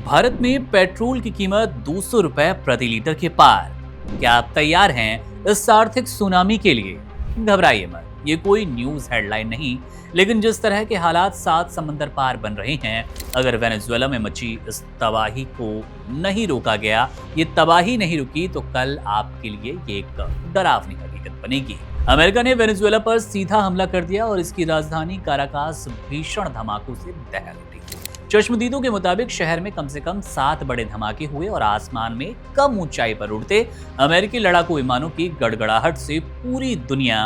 भारत में पेट्रोल की कीमत 200 रुपए प्रति लीटर के पार। क्या आप तैयार हैं इस आर्थिक सुनामी के लिए? घबराइए मत, ये कोई न्यूज हेडलाइन नहीं, लेकिन जिस तरह के हालात 7 समंदर पार बन रहे हैं, अगर वेनेजुएला में मची इस तबाही को नहीं रोका गया, ये तबाही नहीं रुकी, तो कल आपके लिए ये एक डरावनी हकीकत बनेगी। अमेरिका ने वेनेजुएला पर सीधा हमला कर दिया और इसकी राजधानी काराकास भीषण धमाकों से दहल उठी। चश्मदीदों के मुताबिक शहर में कम से कम 7 बड़े धमाके हुए और आसमान में कम ऊंचाई पर उड़ते अमेरिकी लड़ाकू विमानों की गड़गड़ाहट से पूरी दुनिया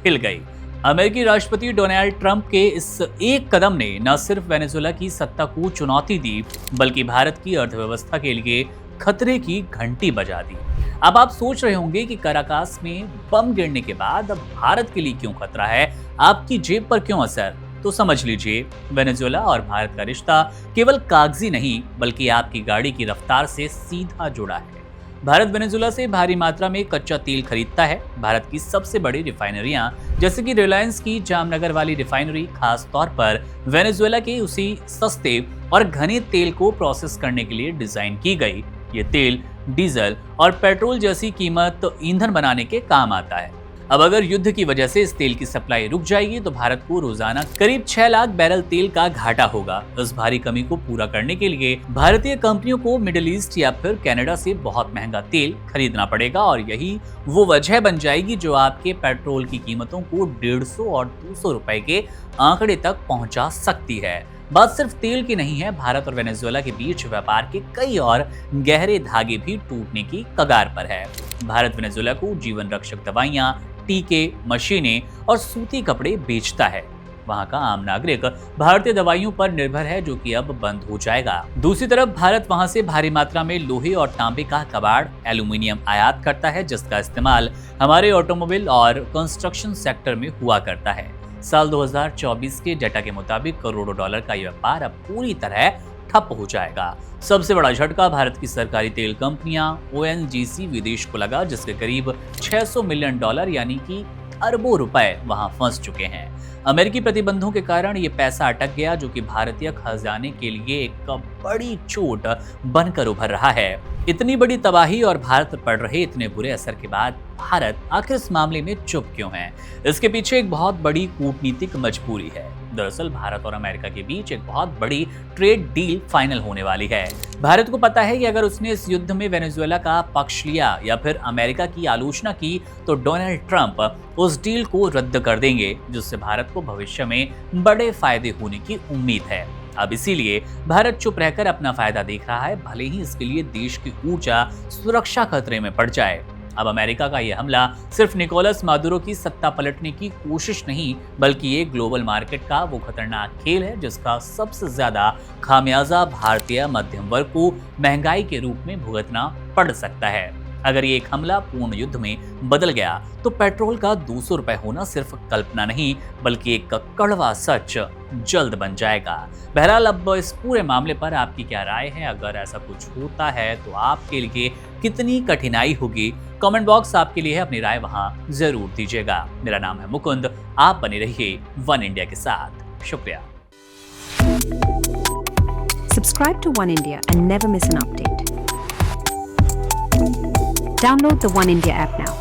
हिल गई। अमेरिकी राष्ट्रपति डोनाल्ड ट्रंप के इस एक कदम ने न सिर्फ वेनेजुएला की सत्ता को चुनौती दी, बल्कि भारत की अर्थव्यवस्था के लिए खतरे की घंटी बजा दी। अब आप सोच रहे होंगे कि काराकास में बम गिरने के बाद अब भारत के लिए क्यों खतरा है, आपकी जेब पर क्यों असर? तो समझ लीजिए, वेनेजुएला और भारत का रिश्ता केवल कागजी नहीं, बल्कि आपकी गाड़ी की रफ्तार से सीधा जुड़ा है। भारत वेनेजुएला से भारी मात्रा में कच्चा तेल खरीदता है। भारत की सबसे बड़ी रिफाइनरियां जैसे कि रिलायंस की जामनगर वाली रिफाइनरी खास तौर पर वेनेजुएला के उसी सस्ते और घने तेल को प्रोसेस करने के लिए डिजाइन की गई। ये तेल डीजल और पेट्रोल जैसी कीमत ईंधन बनाने के काम आता है। अब अगर युद्ध की वजह से इस तेल की सप्लाई रुक जाएगी, तो भारत को रोजाना करीब 6 लाख बैरल तेल का घाटा होगा। इस भारी कमी को पूरा करने के लिए भारतीय कंपनियों को मिडिल ईस्ट या फिर कनाडा से बहुत महंगा तेल खरीदना पड़ेगा, और यही वो वजह बन जाएगी जो आपके पेट्रोल की कीमतों को 150 और 200 रुपए के आंकड़े तक पहुंचा सकती है। बात सिर्फ तेल की नहीं है, भारत और वेनेजुएला के बीच व्यापार के कई और गहरे धागे भी टूटने की कगार पर है। भारत वेनेजुएला को जीवन रक्षक दवाइयां, टीके, मशीनें और सूती कपड़े बेचता है। वहां का आम नागरिक भारतीय दवाइयों पर निर्भर है, जो कि अब बंद हो जाएगा। दूसरी तरफ भारत वहां से भारी मात्रा में लोहे और तांबे का कबाड़, एल्यूमिनियम आयात करता है, जिसका इस्तेमाल हमारे ऑटोमोबाइल और कंस्ट्रक्शन सेक्टर में हुआ करता है। साल 2024 के डेटा के मुताबिक करोड़ों डॉलर का यह व्यापार अब पूरी तरह ठप हो जाएगा। सबसे बड़ा झटका भारत की सरकारी तेल कंपनियां ONGC विदेश को लगा, जिसके करीब 600 मिलियन डॉलर यानी कि अरबों रुपए वहां फंस चुके हैं। अमेरिकी प्रतिबंधों के कारण ये पैसा अटक गया, जो कि भारतीय खजाने के लिए एक बड़ी चोट बनकर उभर रहा है। इतनी बड़ी तबाही और भारत पर पड़ रहे इतने बुरे असर के बाद भारत आखिर इस मामले में चुप क्यों है? इसके पीछे एक बहुत बड़ी कूटनीतिक मजबूरी है। दरअसल भारत और अमेरिका के बीच एक बहुत बड़ी ट्रेड डील फाइनल होने वाली है। भारत को पता है कि अगर उसने इस युद्ध में वेनेजुएला का पक्ष लिया या फिर अमेरिका की आलोचना की, तो डोनाल्ड ट्रंप उस डील को रद्द कर देंगे, जिससे भारत को भविष्य में बड़े फायदे होने की उम्मीद है। अब इसीलिए भारत चुप रहकर अपना फायदा देख रहा है, भले ही इसके लिए देश की ऊर्जा सुरक्षा खतरे में पड़ जाए। अब अमेरिका का यह हमला सिर्फ निकोलस मादुरो की सत्ता पलटने की कोशिश नहीं, बल्कि एक ग्लोबल मार्केट का वो खतरनाक खेल है जिसका सबसे ज्यादा खामियाजा भारतीय मध्यम वर्ग को महंगाई के रूप में भुगतना पड़ सकता है। अगर ये एक हमला पूर्ण युद्ध में बदल गया, तो पेट्रोल का 200 रुपए होना सिर्फ कल्पना नहीं, बल्कि एक कड़वा सच जल्द बन जाएगा। बहरहाल, अब इस पूरे मामले पर आपकी क्या राय है? अगर ऐसा कुछ होता है तो आपके लिए कितनी कठिनाई होगी? कमेंट बॉक्स आपके लिए है, अपनी राय वहां जरूर दीजिएगा। मेरा नाम है मुकुंद, आप बने रहिए वन इंडिया के साथ। शुक्रिया। Subscribe to One India and never miss an update. Download the One India app now.